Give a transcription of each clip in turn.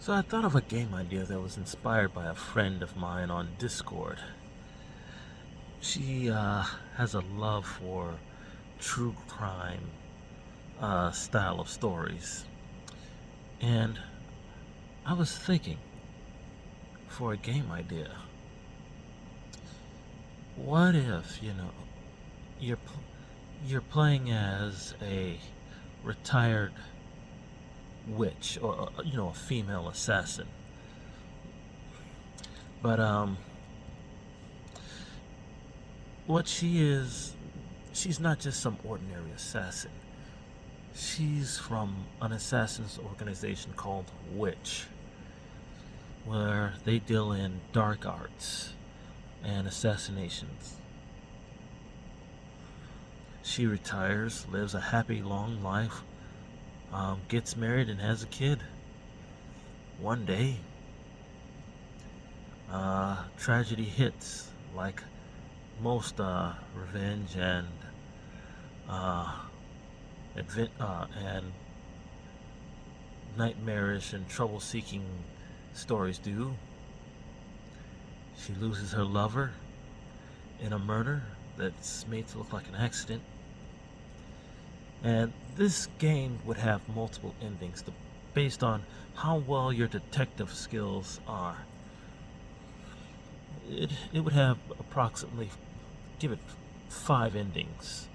So I thought of a game idea that was inspired by a friend of mine on Discord. She has a love for true crime style of stories. And I was thinking for a game idea, what if, you're, you're playing as a retired witch or, a female assassin. But what she is, she's not just some ordinary assassin. She's from an assassin's organization called Witch, where they deal in dark arts and assassinations. She retires, lives a happy, long life, gets married, and has a kid. One day, tragedy hits, like most revenge uh, and nightmarish and trouble-seeking stories do. She loses her lover in a murder that's made to look like an accident. And this game would have multiple endings based on how well your detective skills are. It would have approximately, give it 5 endings.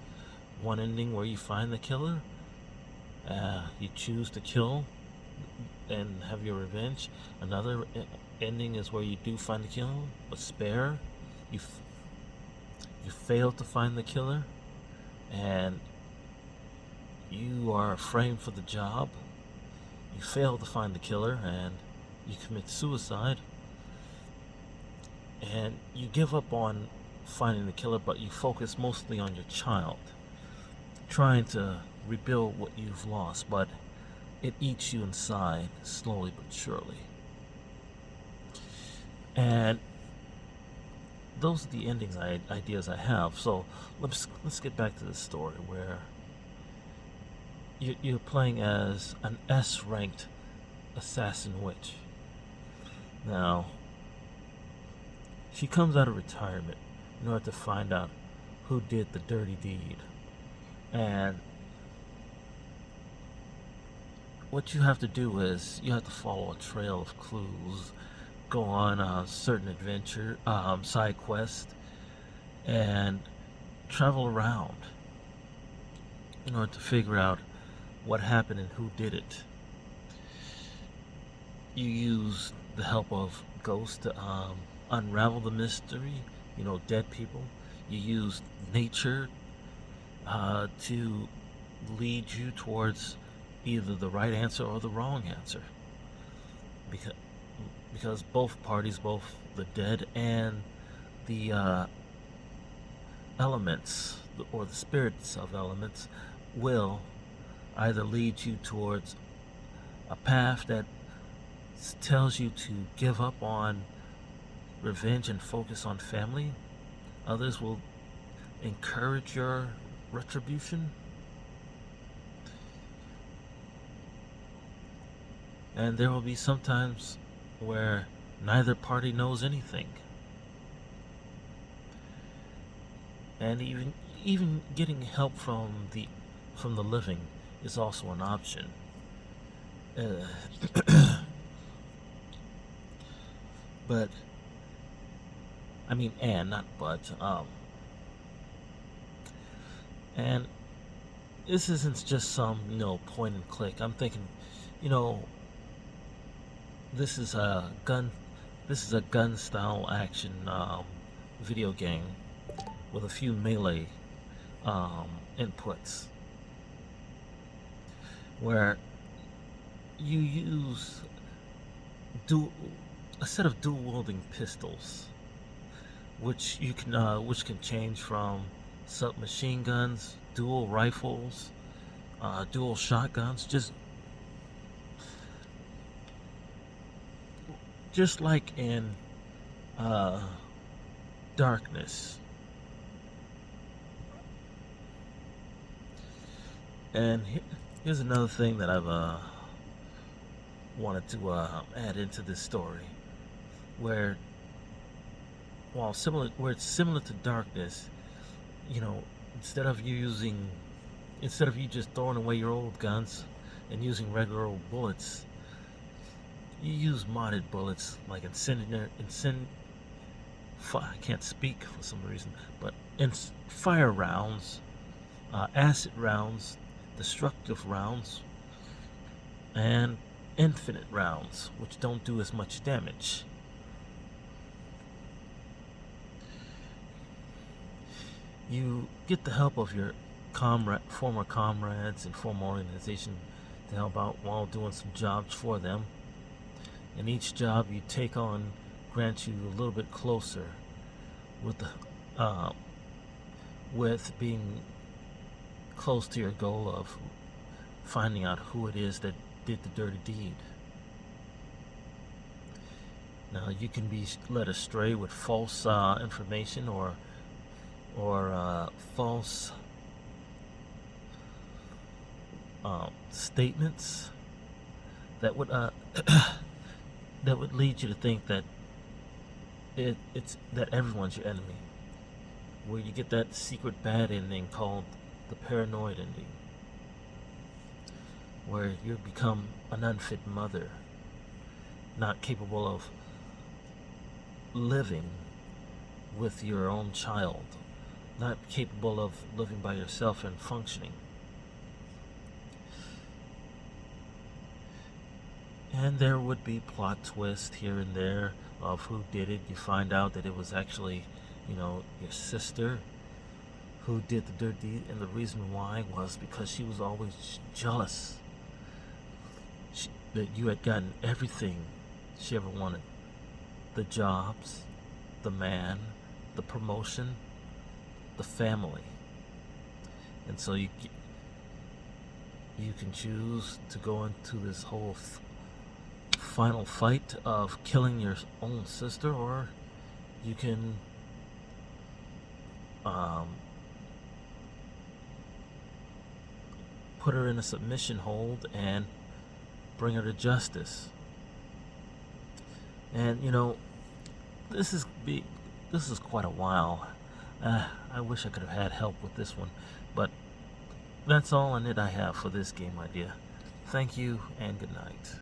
One ending where you find the killer, you choose to kill and have your revenge. Another ending is where you do find the killer, but spare. You fail to find the killer, and you are framed for the job. You fail to find the killer, and you commit suicide. And you give up on finding the killer, but you focus mostly on your child, trying to rebuild what you've lost, but it eats you inside, slowly but surely. And those are the ideas I have. So let's get back to the story where you're playing as an S-ranked assassin witch. Now, she comes out of retirement in order to find out who did the dirty deed. And what you have to do is you have to follow a trail of clues, go on a certain adventure, side quest, and travel around in order to figure out what happened and who did it. You use the help of ghosts to unravel the mystery, dead people. You use nature to lead you towards either the right answer or the wrong answer. Because both parties, both the dead and the elements or the spirits of elements, will either lead you towards a path that tells you to give up on revenge and focus on family. Others will encourage your retribution. And there will be some times where neither party knows anything. And even getting help from the living is also an option. But I mean, and not but. And this isn't just some point and click. I'm thinking, you know, this is a gun. This is a gun style action video game with a few melee inputs, where you use a set of dual wielding pistols, which can change from submachine guns, dual rifles, dual shotguns, just like in Darkness. And here's another thing that I've wanted to add into this story, where where it's similar to Darkness, you know, instead of you using, instead of you just throwing away your old guns and using regular old bullets, you use modded bullets like I can't speak for some reason, but fire rounds, acid rounds, destructive rounds, and infinite rounds, which don't do as much damage. You get the help of your former comrades and former organization to help out while doing some jobs for them. And each job you take on grants you a little bit closer with with being close to your goal of finding out who it is that did the dirty deed. Now you can be led astray with false information or false statements that would that would lead you to think that it's that everyone's your enemy, where you get that secret bad ending called the paranoid ending, where you become an unfit mother, not capable of living with your own child, not capable of living by yourself and functioning. And there would be plot twists here and there of who did it. You find out that it was actually, your sister who did the dirty, and the reason why was because she was always jealous that you had gotten everything she ever wanted: the jobs, the man, the promotion, the family. And so you can choose to go into this whole final fight of killing your own sister, or you can put her in a submission hold and bring her to justice. And this is quite a while. I wish I could have had help with this one, but that's all in it I have for this game idea. Thank you and good night.